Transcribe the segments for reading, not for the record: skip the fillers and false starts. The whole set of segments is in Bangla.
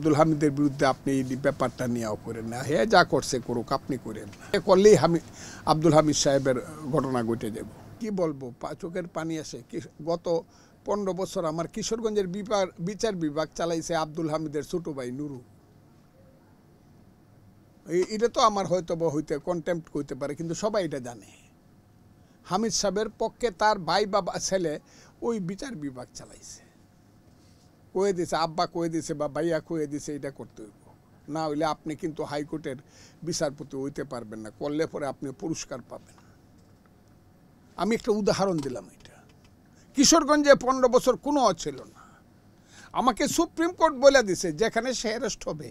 আব্দুল হামিদের বিরুদ্ধে আপনি এই ব্যাপারটা নিয়েও করেন না, হ্যাঁ যা করছে করুক, আপনি করেন না, করলেই আব্দুল হামিদ সাহেবের ঘটনা ঘটে যাব। কি বলবো, চোখের পানি আসে। গত 15 বছর আমার কিশোরগঞ্জের বিচার বিভাগ চালাইছে আব্দুল হামিদের ছোট ভাই নুরু। এটা তো আমার হয়তো হইতে কন্টেম্প্ট করতে পারে, কিন্তু সবাই এটা জানে। হামিদ সাহেবের পক্ষে তার ভাই বাবা ছেলে ওই বিচার বিভাগ চালাইছে, কয়ে দিছে, আব্বা কয়ে দিছে বা ভাইয়া কয়ে দিছে এটা করতে হইব, না হইলে আপনি কিন্তু হাইকোর্টের বিচারপতি হইতে পারবেন না, করলে পরে আপনি পুরস্কার পাবেন। আমি একটা উদাহরণ দিলাম। এটা কিশোরগঞ্জে 15 বছর কোনো ছিল না। আমাকে সুপ্রিম কোর্ট বলে দিছে যেখানে সে অ্যারেস্ট হবে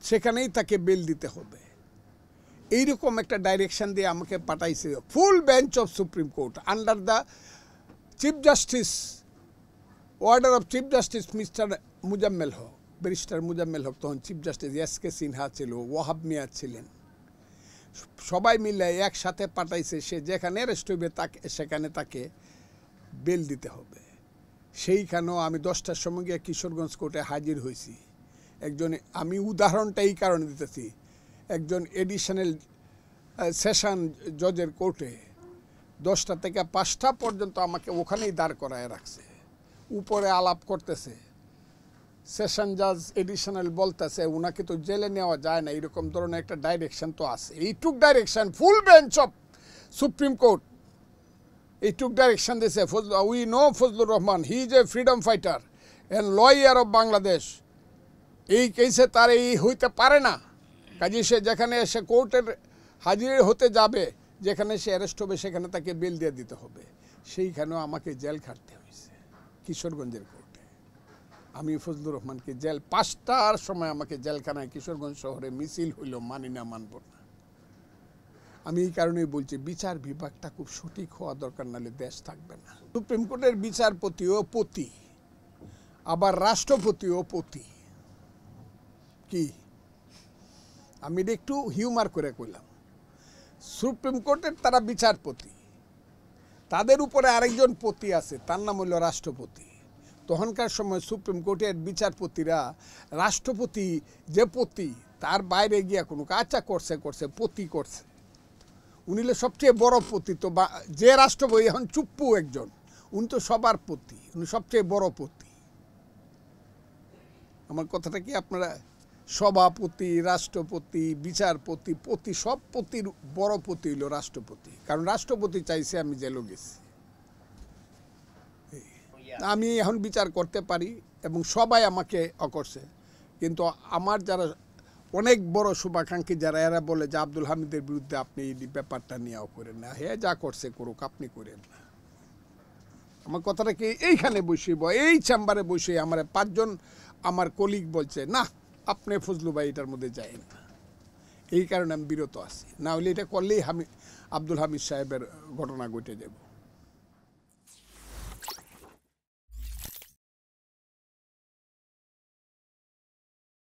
সেখানেই তাকে বেল দিতে হবে, এইরকম একটা ডাইরেকশন দিয়ে আমাকে পাঠাইছে full bench of supreme court under the chief justice order of chief justice mister Muzammel Haque, barrister Muzammel Haque, তখন চিফ জাস্টিস এস.কে সিনহা ছিল, ওয়াহাব মিয়া ছিলেন, সবাই মিলে একসাথে পাঠাইছে সে যেখানে অ্যারেস্ট হইবে সেখানে তাকে বেল দিতে হবে। সেইখানেও আমি 10টার সময় গিয়ে কিশোরগঞ্জ কোর্টে হাজির হয়েছি। আমি উদাহরণটা এই কারণে দিতেছি, একজন এডিশনাল সেশন জজের কোর্টে 10টা থেকে 5টা পর্যন্ত আমাকে ওখানেই দাঁড় করায় রাখছে। উপরে আলাপ করতেছে, সেশন জাজ এডিশনাল বলতেছে উনাকে তো জেলে নেওয়া যায় না, এরকম ধরনের একটা ডাইরেকশন তো আছে। এইটুক direction full bench of supreme court এইটুক ডাইরেকশন দিয়েছে। We know Fazlur Rahman, he is a freedom fighter and lawyer of Bangladesh. এই কেসে তার এই হইতে পারে না, কাজে সে যেখানে সে কোর্টের হাজির হতে যাবে, যেখানে সে অ্যারেস্ট হবে সেখানে তাকে বেল দিয়ে দিতে হবে। সেইখানেও আমাকে জেল খাটতে হয়েছে কিশোরগঞ্জের কোর্টে। আমি ফজলুর রহমানকে 5টার সময় আমাকে জেলখানায় কিশোরগঞ্জ শহরে মিছিল হইল, মানি না মানব না। আমি এই কারণেই বলছি বিচার বিভাগটা খুব সঠিক হওয়া দরকার, নাহলে দেশ থাকবে না। সুপ্রিম কোর্টের বিচারপতিও পতি, আবার রাষ্ট্রপতিও পতি। কি আমি এটা একটু হিউমার করে কইলাম। সুপ্রিম কোর্টের তারা বিচারপতি, তাদের উপরে আরেকজন পতি আছে, তার নাম হইল রাষ্ট্রপতি। তখনকার সময় সুপ্রিম কোর্টের বিচারপতিরা রাষ্ট্রপতি যে পতি তার বাইরে গিয়া কোনো কাজটা করছে পতি করছে, উনি হলো সবচেয়ে বড় পতি। তো যে রাষ্ট্রপতি এখন চুপ্পু একজন, উনি তো সবার পতি, উনি সবচেয়ে বড় পতি। আমার কথাটা কি আপনারা, সভাপতি, রাষ্ট্রপতি, বিচারপতি, পতি, সব পতির বড় পতি হইল রাষ্ট্রপতি। কারণ রাষ্ট্রপতি চাইছে আমি জেলে গেছি, আমি এখন বিচার করতে পারি এবং সবাই আমাকে করছে। কিন্তু আমার যারা অনেক বড় শুভাকাঙ্ক্ষী যারা, এরা বলে যে আব্দুল হামিদের বিরুদ্ধে আপনি এই ব্যাপারটা নিয়েও করেন না, হ্যাঁ যা করছে করুক, আপনি করেন না। আমার কথাটা কি, এইখানে বসিব, এই চেম্বারে বসে আমার 5 জন আমার কলিগ বলছে না আপনি ফজলু ভাই এটার মধ্যে যাই না। এই কারণে আমি বিরত আছি, না হলে এটা করলেই আব্দুল হামিদ সাহেবের ঘটনা ঘটে যাব।